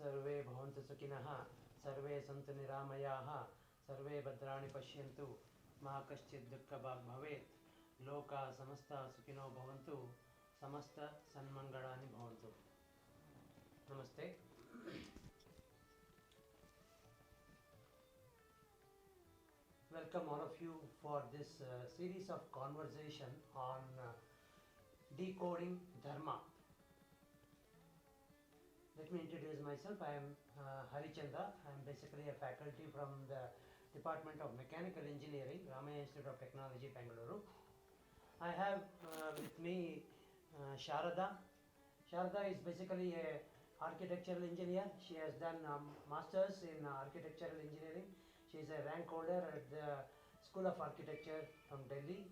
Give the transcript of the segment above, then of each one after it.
सर्वे भवन्तु सुखिनः सर्वे सन्तु निरामयाः सर्वे भद्राणि पश्यन्तु मा कश्चित् दुःखभाग् भवेत् लोकाः समस्ताः सुखिनो भवन्तु समस्त सन्मङ्गलानि भवन्तु. Namaste. Welcome all of you for this series of conversation on decoding Dharma. Let me introduce myself. I am Harichandra. I am basically a faculty from the Department of Mechanical Engineering, Ramaya Institute of Technology, Bangalore. I have with me Sharada. Sharada is basically a architectural engineer. She has done masters in architectural engineering. She is a rank holder at the School of Architecture from Delhi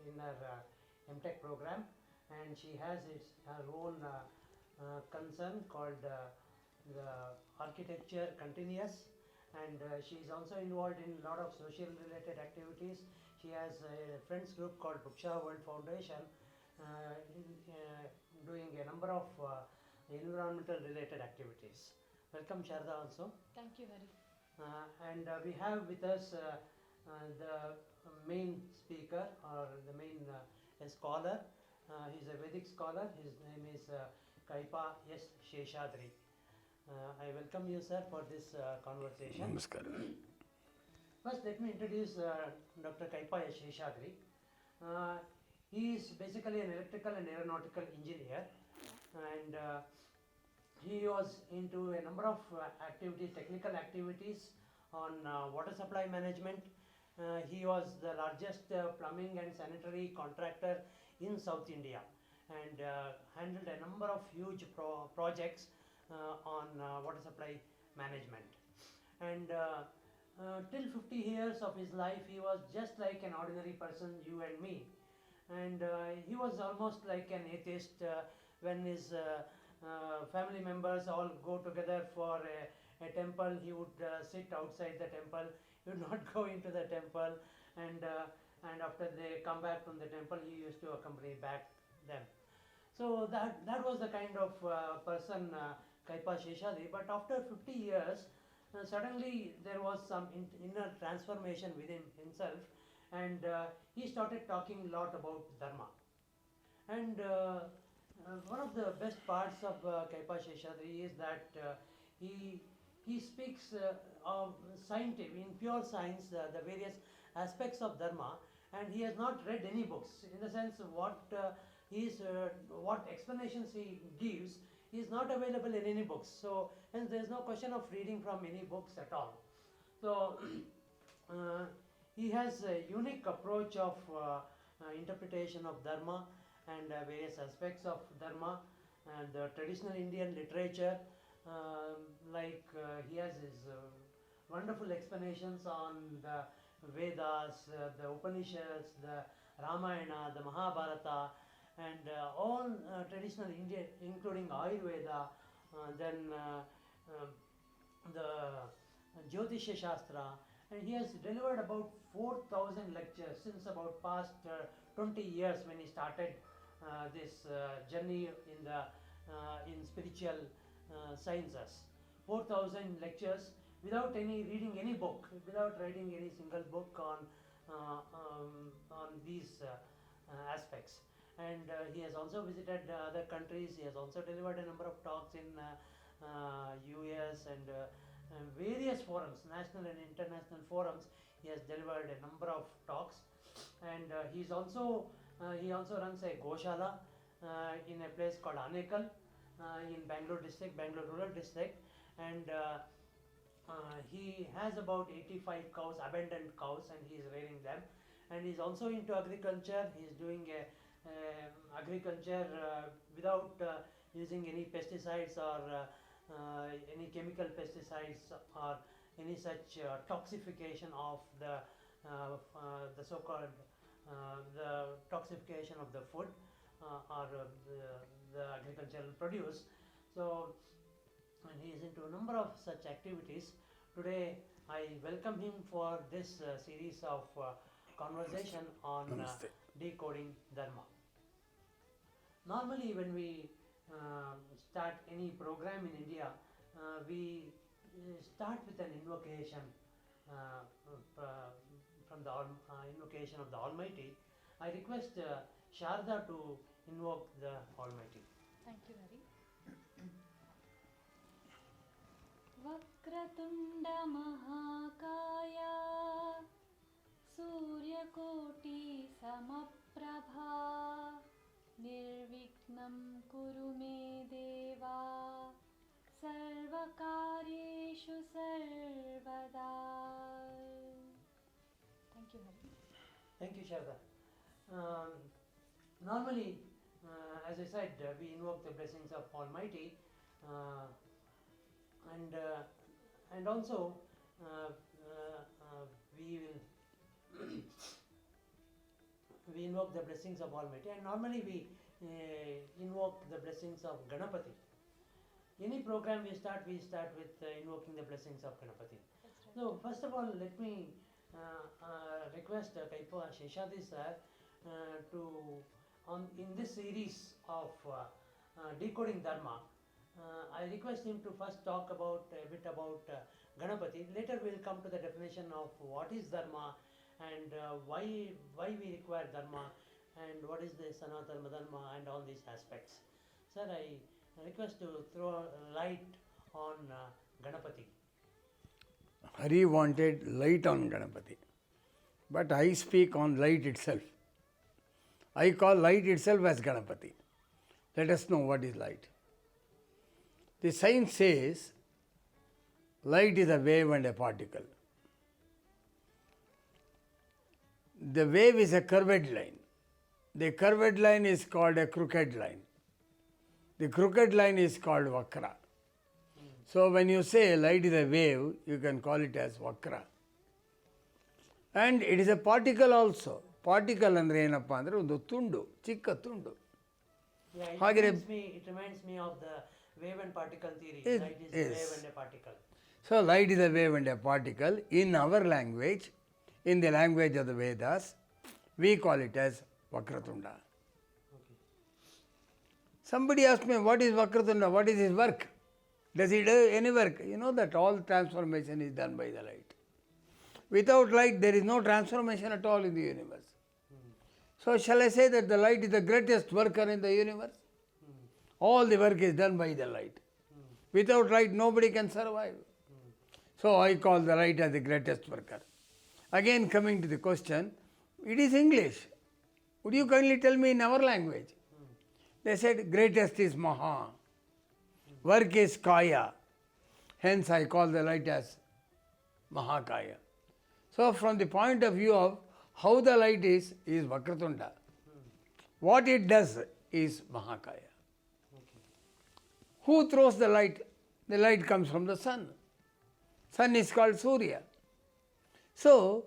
in her MTech program, and she has her own concern called the Architecture Continuous, and she is also involved in a lot of social related activities. She has a friends group called Buksha World Foundation doing a number of environmental related activities. Welcome Sharda also. Thank you, Hari. And we have with us the main speaker or the main scholar. He is a Vedic scholar. His name is Kaipa Seshadhri. I welcome you, sir, for this conversation. Namaskaram. First, let me introduce Dr. Kaipa Seshadhri. He is basically an electrical and aeronautical engineer, and he was into a number of activities, technical activities on water supply management. He was the largest plumbing and sanitary contractor in South India, and handled a number of huge projects on water supply management. And till 50 years of his life, he was just like an ordinary person, you and me. And he was almost like an atheist when his family members all go together for a temple. He would sit outside the temple. He would not go into the temple, and after they come back from the temple, he used to accompany back them. So that was the kind of person Kaipa Seshadhri. But after 50 years, suddenly there was some inner transformation within himself, and he started talking a lot about Dharma. And one of the best parts of Kaipa Seshadhri is that he speaks of scientific, in pure science, the various aspects of Dharma, and he has not read any books. In the sense, what explanations he gives is not available in any books. So hence there is no question of reading from any books at all. So he has a unique approach of interpretation of Dharma and various aspects of Dharma and traditional Indian literature. He has his wonderful explanations on the Vedas, the Upanishads, the Ramayana, the Mahabharata, and all traditional Indian, including Ayurveda, then the Jyotisha Shastra, and he has delivered about 4,000 lectures since about past 20 years when he started this journey in spiritual sciences. 4,000 lectures without reading any book, without writing any single book on these aspects. And he has also visited other countries. He has also delivered a number of talks in US and various forums, national and international forums. He has delivered a number of talks, and he also runs a Goshala in a place called Anekal in Bangalore district, Bangalore rural district, and he has about 85 cows, abandoned cows, and he is rearing them. And he is also into agriculture. He is doing agriculture without using any pesticides or any chemical pesticides or any such toxification of the so-called the toxification of the food or the agricultural produce. So, and he is into a number of such activities. Today, I welcome him for this series of conversation on decoding Dharma. Normally, when we start any program in India, we start with an invocation from the invocation of the Almighty. I request Sharda to invoke the Almighty. Thank you, Hari. Vakratunda Mahakaya Suryakoti Samaprabha Nirvignam Kuru Me Deva Sarvakaryeshu Sarvada. Thank you, Hari. Thank you, Sharda. Normally, as I said, we invoke the blessings of Almighty, and also we will we invoke the blessings of Almighty, and normally we invoke the blessings of Ganapati. Any program we start with invoking the blessings of Ganapati. That's right. So first of all, let me request Kaipa Seshadhri sir in this series of Decoding Dharma. I request him to first talk a bit about Ganapati. Later we'll come to the definition of what is Dharma and why we require Dharma and what is the Sanatana Dharma and all these aspects. Sir, I request to throw light on Ganapati. Hari wanted light on Ganapati, but I speak on light itself. I call light itself as Ganapati. Let us know what is light. The science says light is a wave and a particle. The wave is a curved line. The curved line is called a crooked line. The crooked line is called Vakra. So when you say light is a wave, you can call it as Vakra. And it is a particle also. Particle ಅಂದ್ರೆ ಏನಪ್ಪ ಅಂದರೆ ಒಂದು ತುಂಡು, ಚಿಕ್ಕ ತುಂಡು. Yeah, it reminds me of the wave and particle theory. Light is a wave and a particle. So light is a wave and a particle. In our language, in the language of the Vedas, we call it as Vakratunda. Okay. Somebody asked me, what is Vakratunda? What is his work? Does he do any work? You know that all transformation is done by the light. Without light, there is no transformation at all in the universe. So shall I say that the light is the greatest worker in the universe? All the work is done by the light. Without light, nobody can survive. So I call the light as the greatest worker. Again, coming to the question, it is English. Would you kindly tell me in our language? They said greatest is Maha. Work is Kaya. Hence I call the light as Mahakaya. So from the point of view of how the light is Vakratunda. What it does is Mahakaya. Okay. Who throws the light? The light comes from the sun. Sun is called Surya. So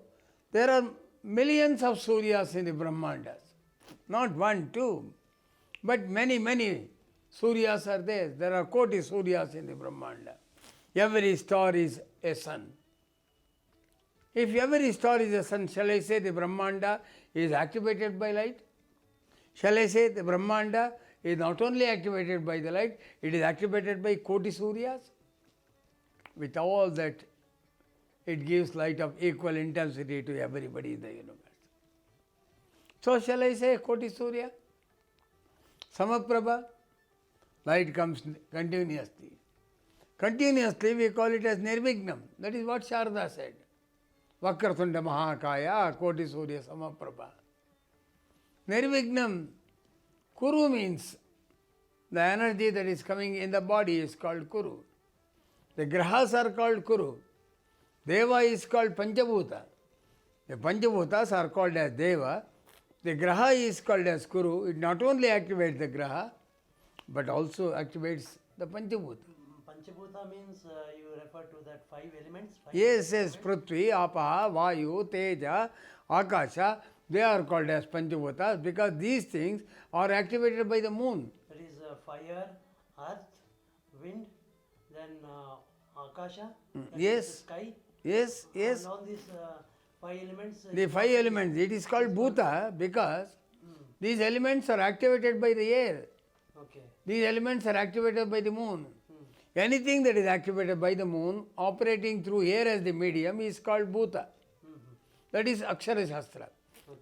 there are millions of Suryas in the Brahmandas. Not one, two, but many, many Suryas are there. There are koti Suryas in the Brahmanda. Every star is a sun. If every star is a sun, shall I say the Brahmanda is activated by light? Shall I say the Brahmanda is not only activated by the light, it is activated by koti Suryas? With all that, it gives light of equal intensity to everybody in the universe. So shall I say koti Surya? Samaprabha, light comes continuously. Continuously we call it as Nirvignam. That is what Sharda said. Vakratunda Mahakaya, Koti Surya Samaprabha. Nirvignam, Kuru means the energy that is coming in the body is called Kuru. The Grahas are called Kuru. Deva is called Panchabhuta. The Panchabhutas are called as Deva. The Graha is called as Kuru. It not only activates the Graha, but also activates the Panchabhuta. Panchabhuta means you refer to that 5 elements? Yes, Prithvi, Apaha, Vayu, Teja, Akasha, they are called as Panchabhutas because these things are activated by the moon. That is fire, earth, wind, then Akasha, Yes. the sky. Yes, And all these 5 elements. The 5 elements, it is called Bhuta because these elements are activated by the air. Okay. These elements are activated by the moon. Anything that is activated by the moon, operating through air as the medium, is called bhuta. That is Akshara Shastra.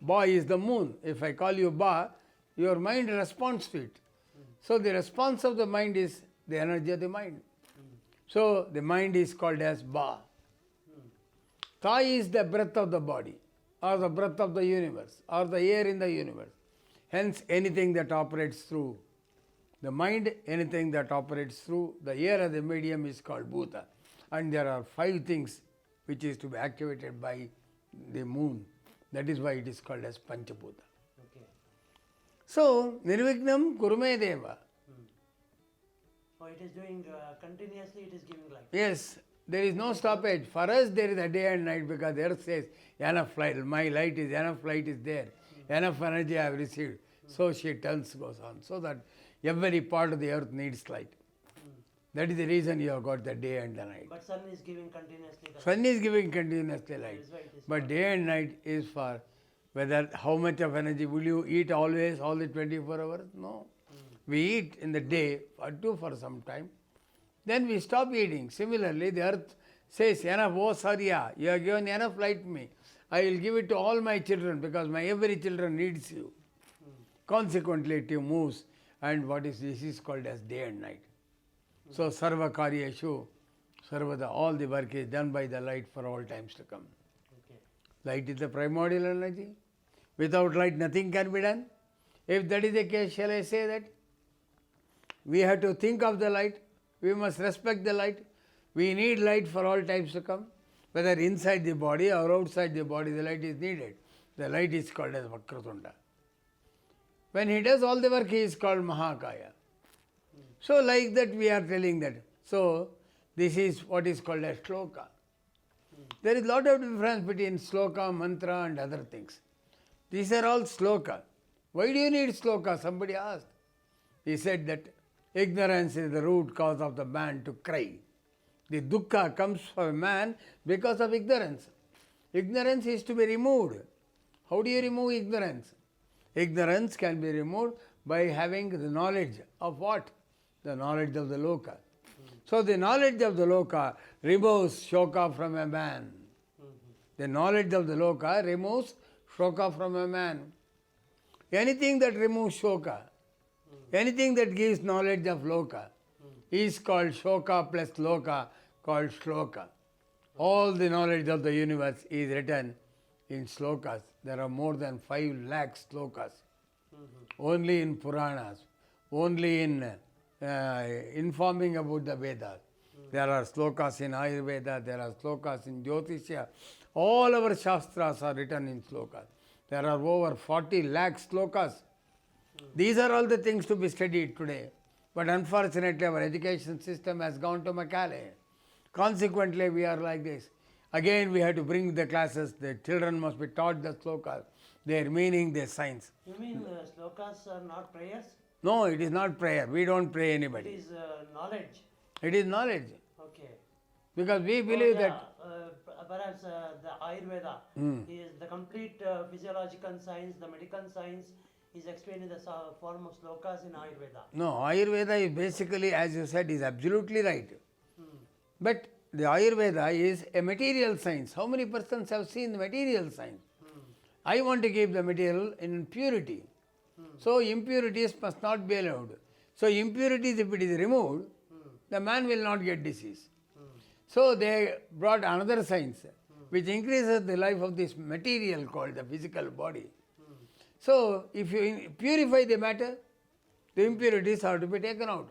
Ba is the moon. If I call you Ba, your mind responds to it. So the response of the mind is the energy of the mind. So the mind is called as Ba. Ta is the breath of the body, or the breath of the universe, or the air in the universe. Hence, anything that operates through the mind, anything that operates through the air as the medium is called bhuta. And there are 5 things which is to be activated by the moon. That is why it is called as Panchabhuta. Okay. So, Nirvignam Kurume Deva. Oh, it is doing continuously, it is giving light. Yes, there is no stoppage. For us, there is a day and night because the earth says, enough light, my light is, enough light is there, enough energy I have received. So she turns, goes on. So that every part of the earth needs light. That is the reason you have got the day and the night. But sun is giving continuously the Sun is giving continuously light. That is why it is But day and night is for whether how much of energy. Will you eat always, all the 24 hours? No. We eat in the day for some time. Then we stop eating. Similarly, the earth says, enough, oh Surya, you have given enough light to me. I will give it to all my children because my every children needs you. Consequently, it moves. And this is called as day and night. So, Sarva Karyeshu, Sarvada, all the work is done by the light for all times to come. Okay. Light is the primordial energy. Without light, nothing can be done. If that is the case, shall I say that? We have to think of the light. We must respect the light. We need light for all times to come. Whether inside the body or outside the body, the light is needed. The light is called as Vakratunda. When he does all the work, he is called Mahakaya. So like that we are telling that. So this is what is called as shloka. There is a lot of difference between sloka, mantra and other things. These are all sloka. Why do you need sloka? Somebody asked. He said that ignorance is the root cause of the man to cry. The dukkha comes for a man because of ignorance. Ignorance is to be removed. How do you remove ignorance? Ignorance can be removed by having the knowledge of what? The knowledge of the loka. So the knowledge of the loka removes shoka from a man. The knowledge of the loka removes shoka from a man. Anything that removes shoka, anything that gives knowledge of loka is called shoka plus loka, called shloka. All the knowledge of the universe is written in slokas. There are more than 5 lakh slokas. Only in Puranas, only in informing about the Vedas. There are slokas in Ayurveda, there are slokas in Jyotishya. All our Shastras are written in slokas. There are over 40 lakh slokas. These are all the things to be studied today. But unfortunately, our education system has gone to Macaulay. Consequently, we are like this. Again, we have to bring the classes. The children must be taught the slokas, their meaning, their science. You mean slokas are not prayers? No, it is not prayer. We don't pray It anybody. is knowledge. It is knowledge. Okay. Because we believe yeah, that perhaps the Ayurveda is the complete physiological science, the medical science is explained in the form of slokas in Ayurveda. no, Ayurveda is basically, as you said, is absolutely right. But the Ayurveda is a material science. How many persons have seen the material science? I want to keep the material in purity. So impurities must not be allowed. So impurities, if it is removed, the man will not get disease. So they brought another science which increases the life of this material called the physical body. So if you purify the matter, the impurities are to be taken out.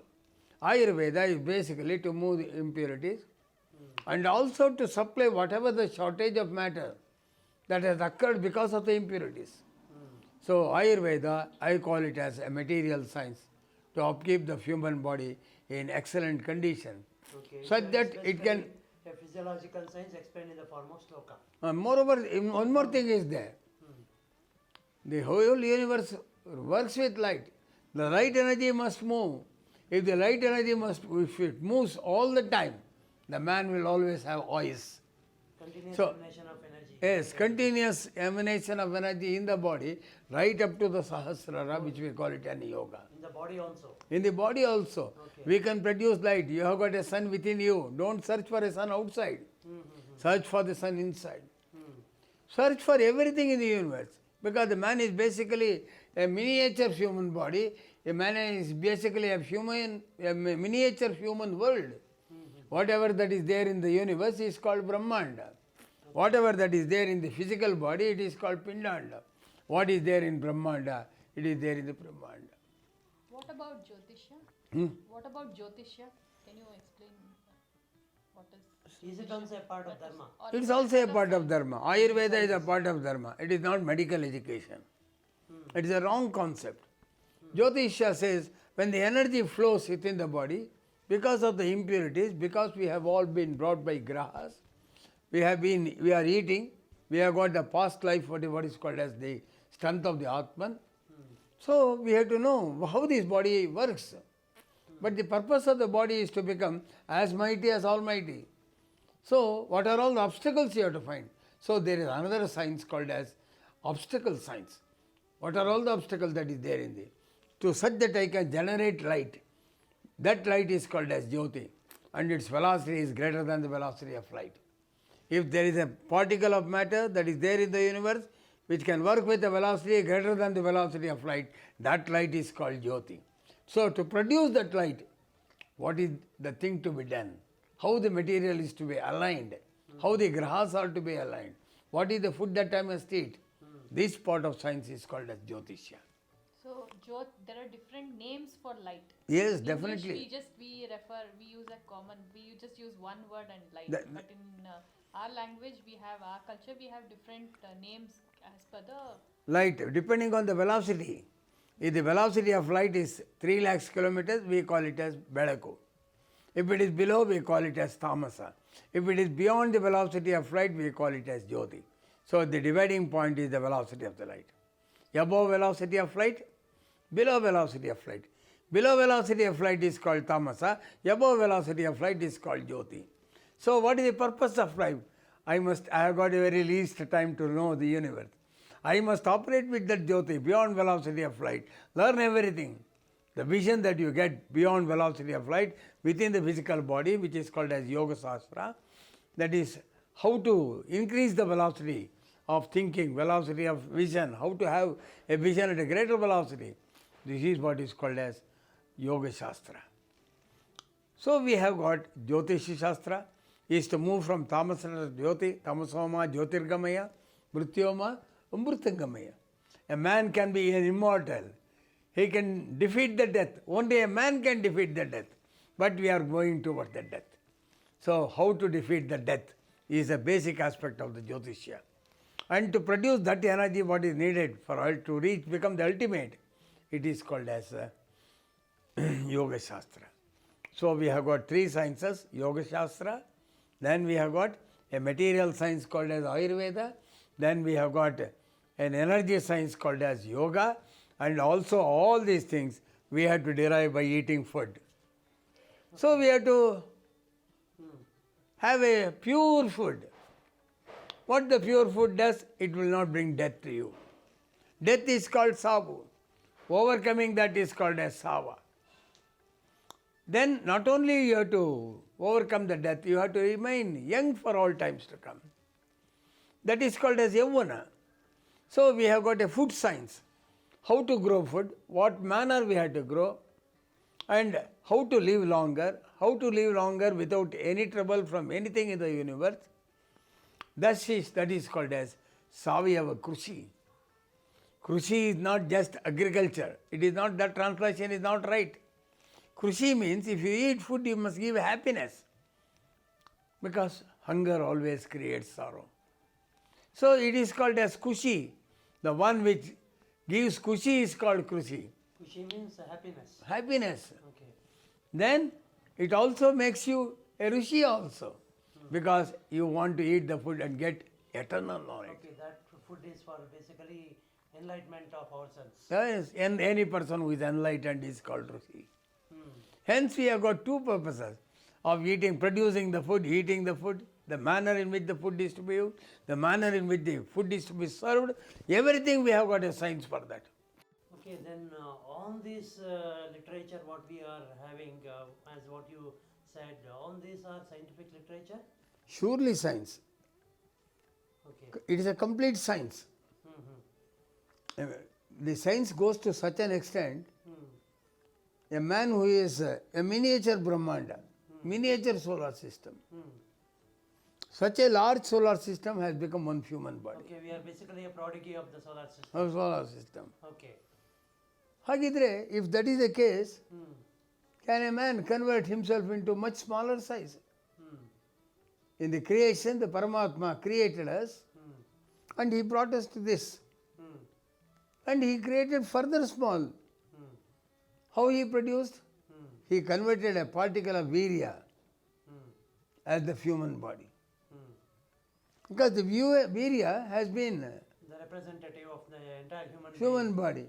Ayurveda is basically to move the impurities and also to supply whatever the shortage of matter that has occurred because of the impurities. So Ayurveda, I call it as a material science to upkeep the human body in excellent condition, Okay. such So that it's it can. basically a physiological science explained in the form of sloka. Moreover, one more thing is there. The whole universe works with light. The light energy must move. If the light energy if it moves all the time, the man will always have eyes. Continuous So- emanation of energy. Yes, continuous emanation of energy in the body, right up to the Sahasrara, which we call it an yoga. In the body also. In the body also, Okay. we can produce light. You have got a sun within you. Don't search for a sun outside. Search for the sun inside. Search for everything in the universe. Because the man is basically a miniature human body. A man is basically a miniature human world. Whatever that is there in the universe is called Brahmanda. Whatever that is there in the physical body, it is called Pindanda. What is there in Brahmanda, it is there in the Brahmanda. What about Jyotisha? What about Jyotisha? Can you explain what is? Is it also a part of Dharma? Or It is also a part of Dharma. Ayurveda is a part of Dharma. It is not medical education. It is a wrong concept. Jyotisha says when the energy flows within the body, because of the impurities, because we have all been brought by grahas, we are eating, we have got the past life, what is called as the strength of the Atman. So we have to know how this body works. But the purpose of the body is to become as mighty as Almighty. So what are all the obstacles you have to find? So there is another science called as obstacle science. What are all the obstacles that is there in the? To such that I can generate light. That light is called as Jyoti, and its velocity is greater than the velocity of light. If there is a particle of matter that is there in the universe which can work with a velocity greater than the velocity of light, that light is called Jyoti. So to produce that light, what is the thing to be done? How the material is to be aligned? How the grahas are to be aligned? What is the food that I must eat? This part of science is called as Jyotisha. So there are different names for light. Yes, In definitely. English, we use a common, we just use one word and light. That- But in our language, our culture, we have different names as per the. Light, depending on the velocity. If the velocity of light is 3 lakhs kilometers, we call it as Bedaku. If it is below, we call it as Tamasa. If it is beyond the velocity of light, we call it as Jyoti. So the dividing point is the velocity of the light. Above velocity of light, below velocity of light. Below velocity of light is called Tamasa, above velocity of light is called Jyoti. So what is the purpose of life? I have got a very least time to know the universe. I must operate with that Jyoti beyond velocity of light, learn everything. The vision that you get beyond velocity of light within the physical body, which is called as Yoga Shastra, that is how to increase the velocity of thinking, velocity of vision, how to have a vision at a greater velocity. This is what is called as Yoga Shastra. So we have got Jyotish Shastra, is to move from Tamasana to Jyoti, Tamasoma Jyotirgamaya, Mrityoma Amrutangamaya. A man can be an immortal. He can defeat the death. Only a man can defeat the death. But we are going towards the death. So how to defeat the death is a basic aspect of the Jyotisha. And to produce that energy, what is needed for all to reach, become the ultimate, it is called as Yoga Shastra. So we have got 3 sciences, Yoga Shastra, then we have got a material science called as Ayurveda, then we have got an energy science called as Yoga, and also all these things we have to derive by eating food. So we have to have a pure food. What the pure food does, it will not bring death to you. Death is called Sabu. Overcoming that is called as Sava. Then not only you have to overcome the death, you have to remain young for all times to come. That is called as Yavana. So we have got a food science. How to grow food, what manner we have to grow, and how to live longer without any trouble from anything in the universe. That is called as Savyava Krushi. Krushi is not just agriculture. It is not, that translation is not right. Krushi means if you eat food, you must give happiness. Because hunger always creates sorrow. So it is called as Kushi. The one which gives Kushi is called Krushi. Kushi means happiness. Happiness. Okay. Then it also makes you a Rishi also. Because you want to eat the food and get eternal knowledge. Okay, that food is for basically enlightenment of ourselves. Yes, and any person who is enlightened is called Rishi. Hence we have got 2 purposes of eating, producing the food, eating the food. the manner in which the food is to be used, the manner in which the food is to be served, everything we have got a science for that. Okay, then on this literature what we are having, as what you said, all these are scientific literature? Surely science. Okay. It is a complete science. Mm-hmm. The science goes to such an extent, Mm. a man who is a miniature Brahmanda, miniature solar system, Mm. such a large solar system has become one human body. Okay, we are basically a prodigy of the solar system. Our solar system. Okay. Hagidre, if that is the case, Mm. can a man convert himself into much smaller size? Mm. In the creation, the Paramatma created us Mm. and he brought us to this. Mm. And he created further small. Mm. How he produced? Mm. He converted a particle of virya Mm. as the human body. Mm. Because the virya has been The representative of the entire human body.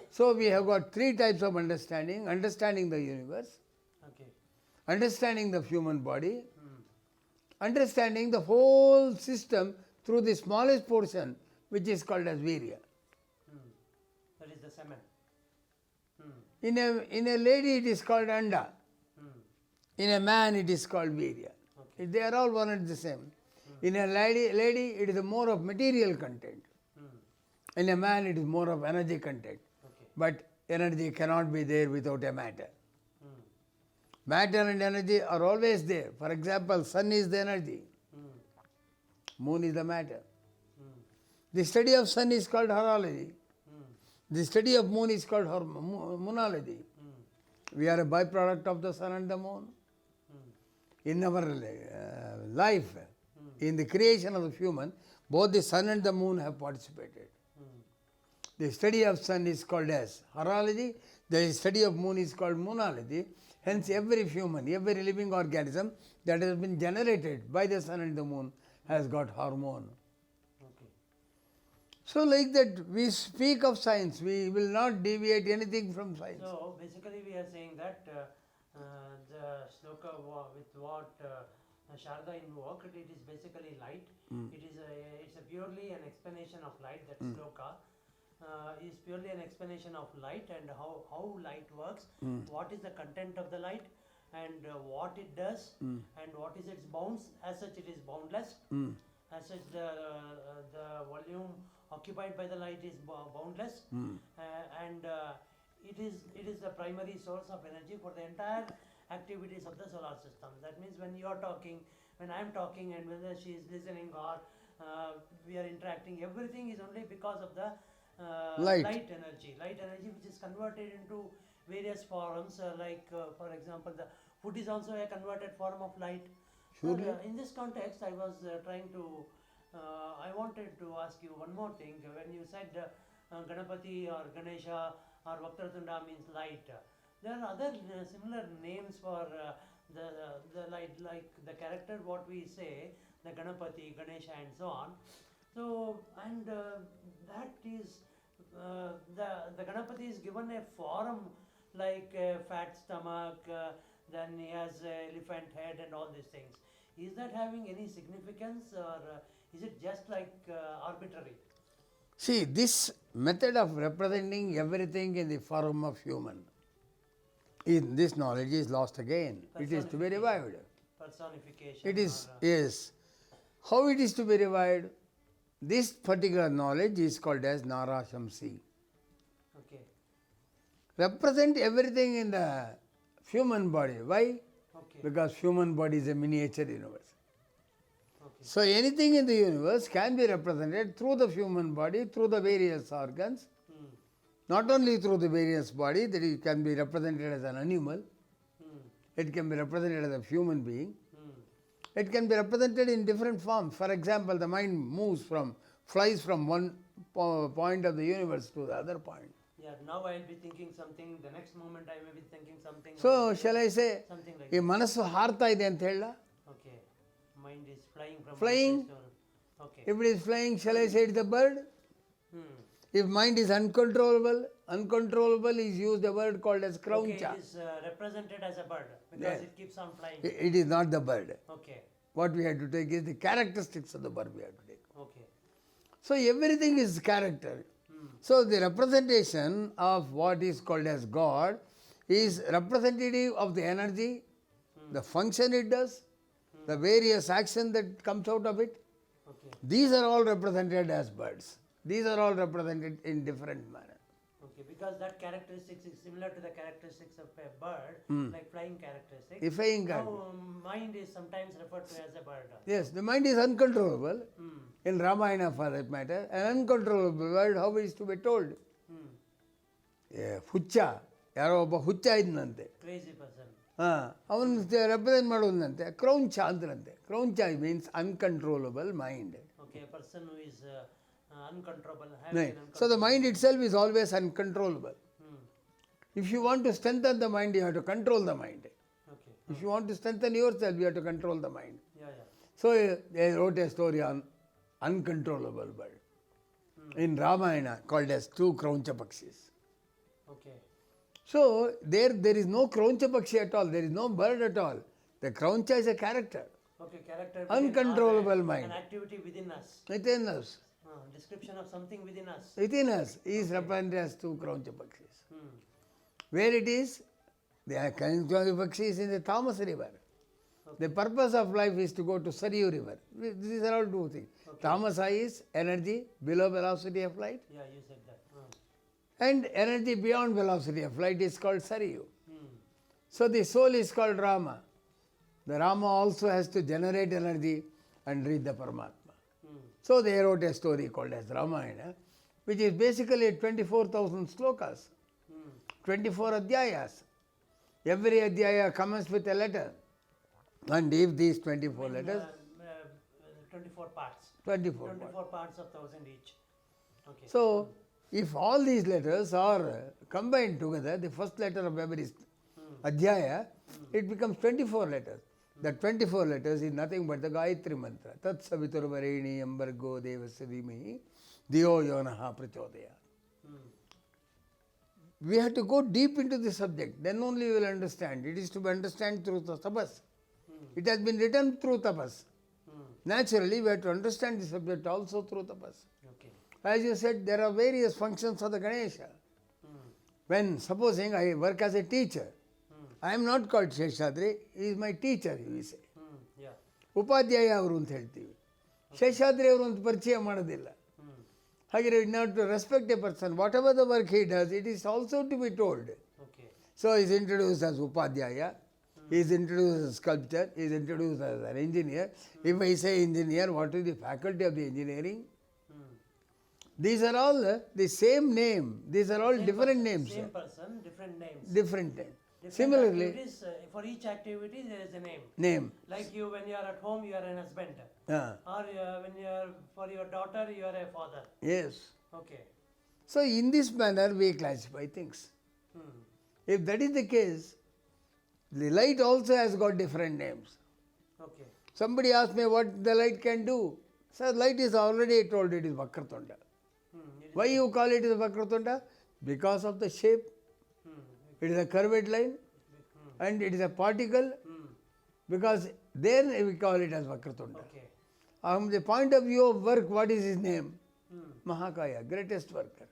So we have got three types of understanding: understanding the universe, Okay. understanding the human body, Mm. understanding the whole system through the smallest portion, which is called as virya. Mm. That is the semen. Mm. In a lady it is called anda. Mm. In a man it is called virya. Okay. They are all one and the same. In a lady it is more of material content. Mm. In a man it is more of energy content. Okay. But energy cannot be there without a matter. Mm. Matter and energy are always there. For example, sun is the energy, Mm. moon is the matter. Mm. The study of sun is called horology. Mm. The study of moon is called moonology. Mm. We are a byproduct of the sun and the moon. Mm. In our life, in the creation of the human, both the sun and the moon have participated. Mm. The study of sun is called as horology, the study of moon is called moonology. Hence every human, every living organism that has been generated by the sun and the moon has got hormone. Okay. So like that we speak of science, we will not deviate anything from science. So basically we are saying that the shloka with what Sharda invoked, it is basically light. It's a purely an explanation of light. That shloka is purely an explanation of light and how light works, what is the content of the light, and what it does, and what is its bounds. As such, it is boundless. As such, the volume occupied by the light is boundless, and it is the primary source of energy for the entire activities of the solar system. That means when you are talking, when I am talking, and whether she is listening or we are interacting, everything is only because of the Light. light energy which is converted into various forms, for example, the food is also a converted form of light. Surely. In this context, I was I wanted to ask you one more thing. When you said Ganapati or Ganesha or Vaktratunda means light, there are other similar names for the light, like the character what we say, the Ganapati, Ganesha and so on. So, and that is, the Ganapati is given a form like a fat stomach, then he has a elephant head and all these things. Is that having any significance, or is it just like arbitrary? See, this method of representing everything in the form of human, in this knowledge is lost again. It is to be revived. Personification. It is, or, yes. How it is to be revived? This particular knowledge is called as Nara Shamsi. okay. Represent everything in the human body. Why? Okay. Because human body is a miniature universe. Okay. So anything in the universe can be represented through the human body, through the various organs. Hmm. Not only through the various body, that it can be represented as an animal, it can be represented as a human being, it can be represented in different forms. For example, the mind flies from one point of the universe to the other point. Yeah, now I will be thinking something, the next moment I may be thinking something. So, shall I say, something like ಈ ಮನಸ್ಸು ಹಾರ್ತಾ ಇದೆ ಅಂತ ಹೇಳ? Okay. Mind is flying from Flying. one place to okay. If it is flying, shall I say it is a bird? Hmm. If mind is uncontrollable is used a word called as Okay, krauncha. it is represented as a bird because Yeah. it keeps on flying. It is not the bird. Okay. What we have to take is the characteristics of the bird we have to take. Okay. So everything is character. So the representation of what is called as God is representative of the energy, the function it does, the various action that comes out of it. Okay. These are all represented as birds. These are all represented in different manner. Okay. Because that characteristics is similar to the characteristics of a bird, like flying characteristics. If flying Now, mind is sometimes referred to as a bird. Yes, the mind is uncontrollable. Hmm. In Ramayana for that matter, an uncontrollable bird, how is to be told? ಹುಚ್ಚ ಯಾರೋ ಒಬ್ಬ ಹುಚ್ಚ ಇದ್ನಂತೆ Crazy person. ಅವನು represent ಮಾಡೋದಂತೆ ಕ್ರೌಂಚ ಅಂದ್ರಂತೆ ಕ್ರೌಂಚ means uncontrollable mind Okay, a person who is uncontrollable. Having an so the mind itself is always uncontrollable. Hmm. If you want to strengthen the mind, you have to control the mind. Okay. If you want to strengthen yourself, you have to control the mind. Yeah, yeah. So they wrote a story on uncontrollable bird in Ramayana called as two Krauncha Pakshis. Okay. So there is no Krauncha Pakshi at all, there is no bird at all. The Krauncha is a character, Okay, character. Uncontrollable within, mind. An activity within us. within us. Description of something within us. Within us is represented as two Krauncha Pakshis. Hmm. Where it is? The Krauncha Pakshi is in the Thomas river. The purpose of life is to go to Saryu river. These are all two things. Tamasa is energy below velocity of light, Yeah, you said that. and energy beyond velocity of light is called Saryu. Hmm. So the soul is called Rama. The Rama also has to generate energy and reach the Paramatma. Hmm. So they wrote a story called as Ramayana, which is basically 24,000 slokas, Hmm. 24 adhyayas. Every adhyaya comes with a letter. And if these 24 letters, 24 parts. 24 24 parts of 1,000 each. Okay. So, if all these letters are combined together, the first letter of every adhyaya, it becomes 24 letters. The 24 letters is nothing but the Gayatri mantra. Tat saviturvareini ambargo devasya dhimahi diyo yonaha prachodaya. Hmm. We have to go deep into the subject, then only we will understand. It is to be understood through the tapas. It has been written through tapas. Naturally, we have to understand the subject also through tapas. Okay. As you said, there are various functions of the Ganesha. When supposing I work as a teacher, I am not called Seshadhri, he is my teacher, you will say. Yeah. Upadhyaya ಅವರು ಅಂತ ಹೇಳ್ತೀವಿ. ಶೇಷಾದ್ರಿ ಅವರು ಅಂತ ಪರಿಚಯ ಮಾಡೋದಿಲ್ಲ. ಹಾಗೆ ನಾವು to respect a person, whatever the work he does, it is also to be told. Okay. So he is introduced as Upadhyaya, he is introduced as sculptor, he is introduced as an engineer. If I say engineer, what is the faculty of the engineering? These are all the same name, these are all different names. Same person, different names. Different names. Different Similarly, activities, for each activity there is a name. name. Like you, when you are at home, you are an husband. Or when you are for your daughter, you are a father. Yes. Okay. So in this manner we classify things. If that is the case, the light also has got different names. Okay. Somebody asked me what the light can do. Sir, light is already told it is Vakratunda. Why you call it as Vakratunda? Because of the shape. It is a curved line and it is a particle. Because then we call it as Vakratunda. Okay. From the point of view of work, what is his name? Mahakaya, greatest worker.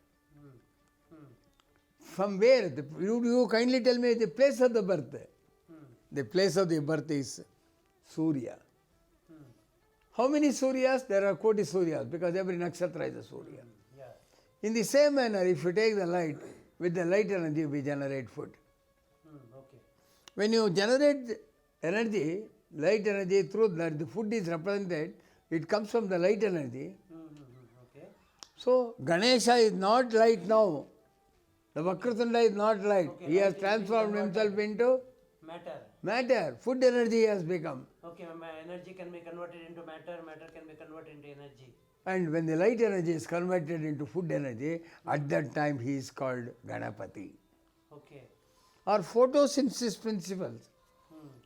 From where? You kindly tell me the place of the birth. The place of the birth is Surya. How many Suryas? There are Koti Suryas because every nakshatra is a Surya. Yeah. In the same manner, if you take the light, with the light energy we generate food. Okay. When you generate energy, light energy through that, the food is represented, it comes from the light energy. Okay. So, Ganesha is not light now. The Vakratunda is not light. Okay, He has light is transformed being himself into Matter. matter. Food energy has become. Okay, energy can be converted into matter, matter can be converted into energy. And when the light energy is converted into food energy, at that time he is called Ganapati. Okay. Or photosynthesis principles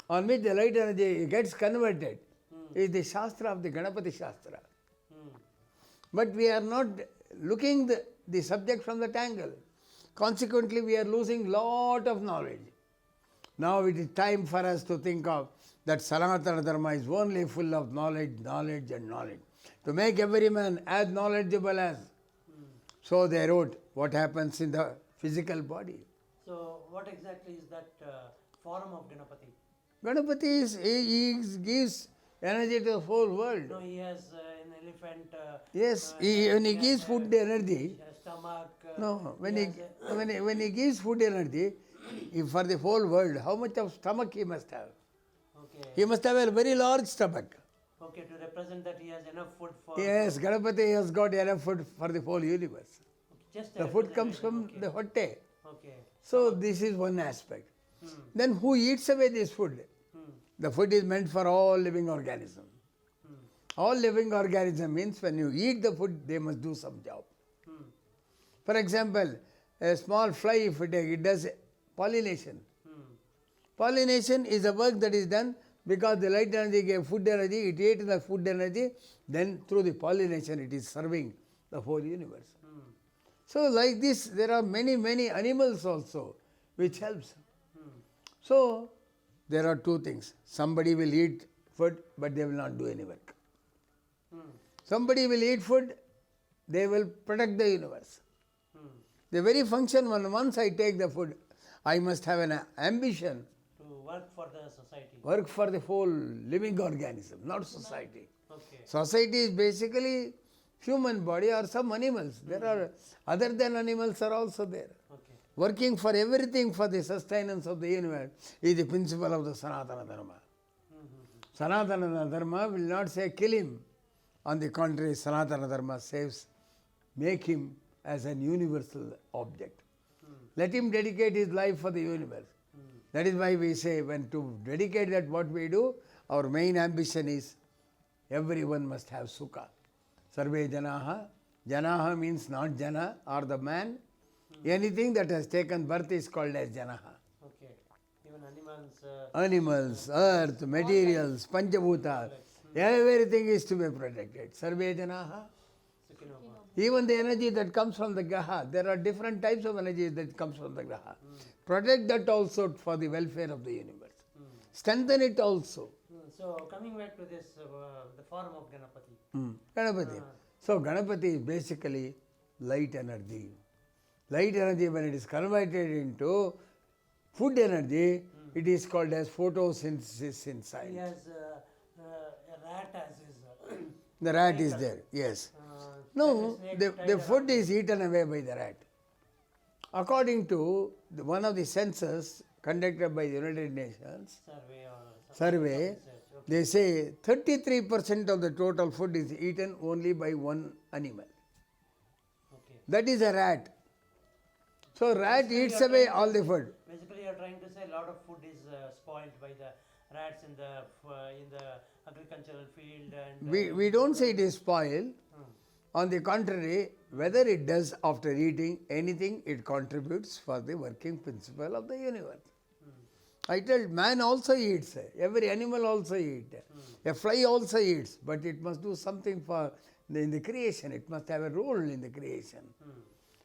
on which the light energy gets converted is the Shastra of the Ganapati Shastra. But we are not looking the subject from that angle. Consequently, we are losing lot of knowledge. Now it is time for us to think of that Sanatana Dharma is only full of knowledge, knowledge and knowledge. To make every man as knowledgeable as. So they wrote what happens in the physical body. So what exactly is that form of Ganapati? Ganapati he gives energy to the whole world. No, he has an elephant. Yes, when he gives food energy, Stomach. no, when he he, has when he gives food energy, for the whole world, how much of stomach he must have? Okay. He must have a very large stomach. Okay, to represent that he has enough food for. Yes, Ganapati has got enough food for the whole universe. Just a The food comes from representation, the hotte. Okay. So this is one aspect. Then who eats away this food? The food is meant for all living organisms. All living organism means when you eat the food, they must do some job. For example, a small fly, if you take, it does pollination. Pollination is a work that is done because the light energy gave food energy, it ate the food energy, then through the pollination it is serving the whole universe. So like this, there are many, many animals also which helps. So there are two things. Somebody will eat food, but they will not do any work. Somebody will eat food, they will protect the universe. The very function, once I take the food, I must have an ambition. To work for the society. Work for the whole living organism, not society. Okay. Society is basically human body or some animals. There are, other than animals are also there. Okay. Working for everything for the sustenance of the universe is the principle of the Sanatana Dharma. Sanatana Dharma will not say kill him. On the contrary, Sanatana Dharma says make him as an universal object. Let him dedicate his life for the universe. That is why we say when to dedicate that what we do, our main ambition is everyone must have sukha. Sarve janaha. Janaha means not jana or the man. Anything that has taken birth is called as janaha. Okay. Even animals. Animals, earth, materials, panchabhuta, everything is to be protected. Sarve janaha. Even the energy that comes from the graha, there are different types of energy that comes from the graha. Protect that also for the welfare of the universe. Strengthen it also. So coming back to this, the form of Ganapati. Ganapati. So Ganapati is basically light energy. Light energy, when it is converted into food energy, it is called as photosynthesis inside. He has a rat as his. The rat is there, yes. No, the food is eaten away by the rat. According to one of the census conducted by the United Nations survey, they say 33% of the total food is eaten only by one animal. Okay. That is a rat. So rat eats away all the food. Basically, you are trying to say a lot of food is spoiled by the rats in the agricultural field, and We don't say it is spoiled. On the contrary, whether it does after eating anything, it contributes for the working principle of the universe. I tell man also eats, every animal also eats, a fly also eats, but it must do something for in the creation, it must have a role in the creation.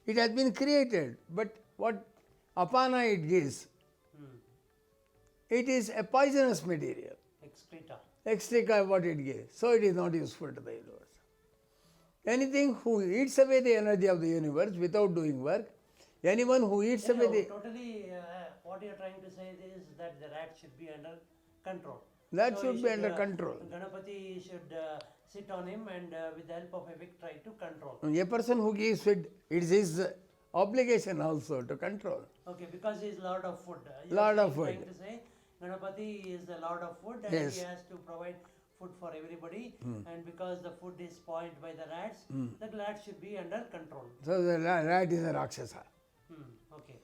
It has been created, but what apana it gives, it is a poisonous material. excreta. Excreta what it gives, so it is not useful to the universe. Anything who eats away the energy of the universe without doing work, anyone who eats away the... Totally, what you are trying to say is that the rat should be under control. That So should he be under control. Ganapati should sit on him and with the help of a wick try to control. A person who gives food, it is his obligation also to control. Okay, because he is Lord of Food. Lord of Trying Food. to say Ganapati is the Lord of Food and Yes. he has to provide food for everybody, and because the food is spoiled by the rats, the rat should be under control. So the rat is a Rakshasa. Okay.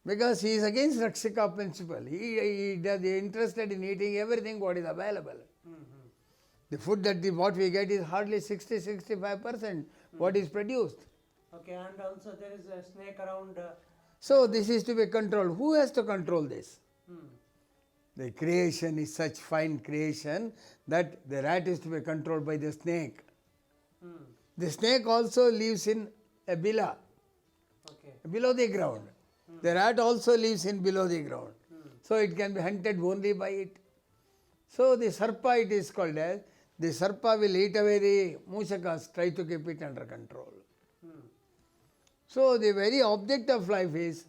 Because he is against Rakshika principle. He is interested in eating everything what is available. The food that what we get is hardly 60-65% what is produced. Okay, and also there is a snake around. So this is to be controlled. Who has to control this? The creation is such fine creation that the rat is to be controlled by the snake. The snake also lives in a bila, Okay. below the ground. The rat also lives in below the ground. So it can be hunted only by it. So the sarpa, it is called as, the sarpa will eat away the mushakas, try to keep it under control. So the very object of life is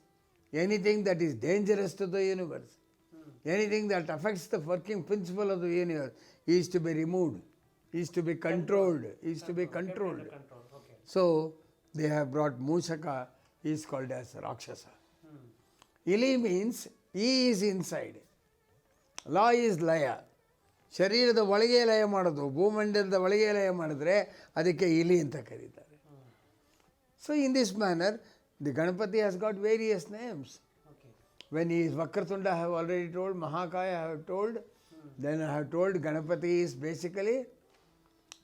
anything that is dangerous to the universe, anything that affects the working principle of the universe is to be removed, is to be controlled, is to be Kept under controlled. control. Okay. So they have brought Mushaka, is called as Rakshasa. Ili means E is inside. La is laya. ಶರೀರದ ಒಳಗೆ ಲಯ ಮಾಡೋದು, ಭೂಮಂಡಲದ ಒಳಗೆ ಲಯ ಮಾಡಿದ್ರೆ ಅದಕ್ಕೆ ಇಲಿ ಅಂತ ಕರೀತಾರೆ. So in this manner, the Ganapati has got various names. Okay. When he is Vakratunda, I have already told, Mahakaya I have told, then I have told Ganapati is basically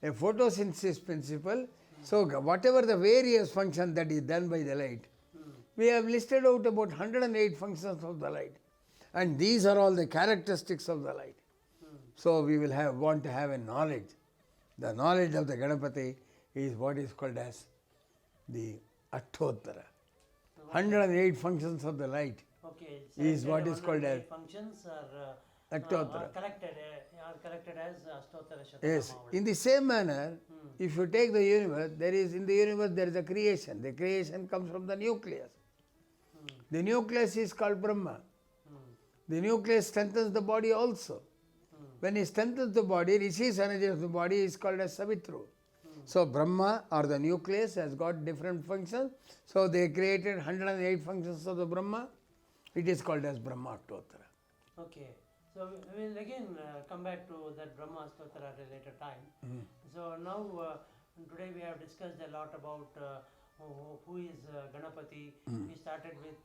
a photosynthesis principle. So whatever the various functions that is done by the light, we have listed out about 108 functions of the light. And these are all the characteristics of the light. So we will want to have a knowledge. The knowledge of the Ganapati is what is called as the Ashtottara. 108 functions of the light Okay. is what is called as functions are Ashtottara. collected as Ashtottara Shatnamavali. Yes. In the same manner, if you take the universe, in the universe there is a creation. The creation comes from the nucleus. The nucleus is called Brahma. The nucleus strengthens the body also. When it strengthens the body, receives energy of the body, is called as Savitru. So Brahma or the nucleus has got different functions. So they created 108 functions of the Brahma. It is called as Brahma Ashtottara. Okay. So we will again come back to that Brahma Stotra at a later time. So now today we have discussed a lot about who is Ganapati. We started with,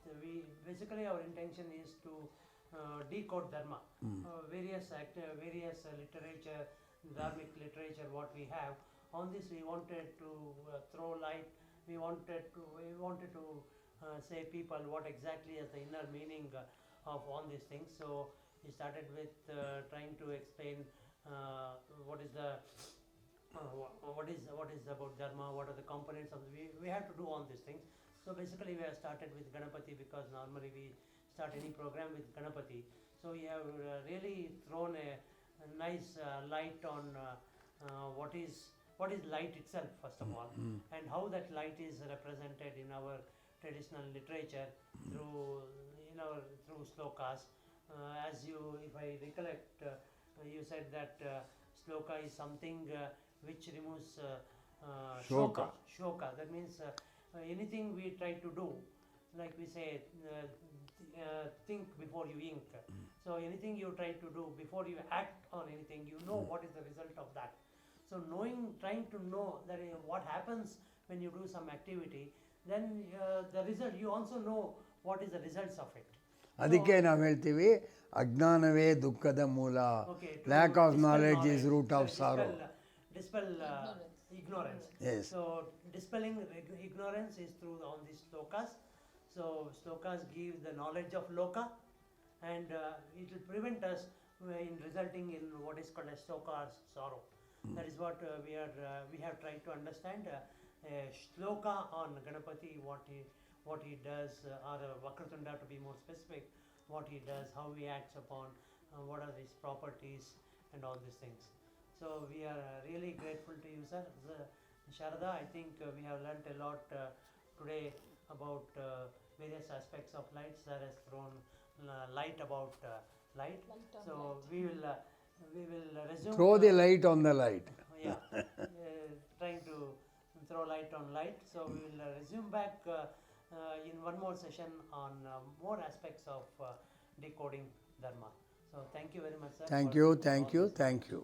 basically our intention is to decode Dharma. Various literature, Dharmic literature what we have. On this we wanted to throw light. We wanted to say people what exactly is the inner meaning of all these things. So we started with trying to explain what is about Dharma, what are the components of we have to do all these things. So basically we have started with Ganapati because normally we start any program with Ganapati. So we have really thrown a nice light on what is light itself first of all, and how that light is represented in our traditional literature through slokas. If I recollect, you said that sloka is something which removes Shoka. Shoka. That means anything we try to do, like we say, think before you ink. So anything you try to do before you act on anything, you know what is the result of that. So trying to know that what happens when you do some activity, then the result, you also know what is the results of it. ಅದಕ್ಕೆ ನಾವು ಹೇಳ್ತೀವಿ ಅಜ್ಞಾನವೇ ದುಃಖದ ಮೂಲ. Lack of knowledge is root of sorrow. Dispel ignorance. Yes. So dispelling ignorance is through on these slokas. So slokas give the knowledge of loka, and it will prevent us in resulting in what is called as shoka or sorrow. That is what we have tried to understand. Shloka on Ganapati, what he does, or Vakratunda to be more specific, what he does, how he acts upon, what are his properties, and all these things. So we are really grateful to you, sir. Sharada, I think we have learnt a lot today about various aspects of light. Sir has thrown light about light. So we will resume. Throw the light on the light. Yeah, trying to throw light on light. So we will resume back in one more session on more aspects of decoding Dharma. So thank you very much, sir. Thank you.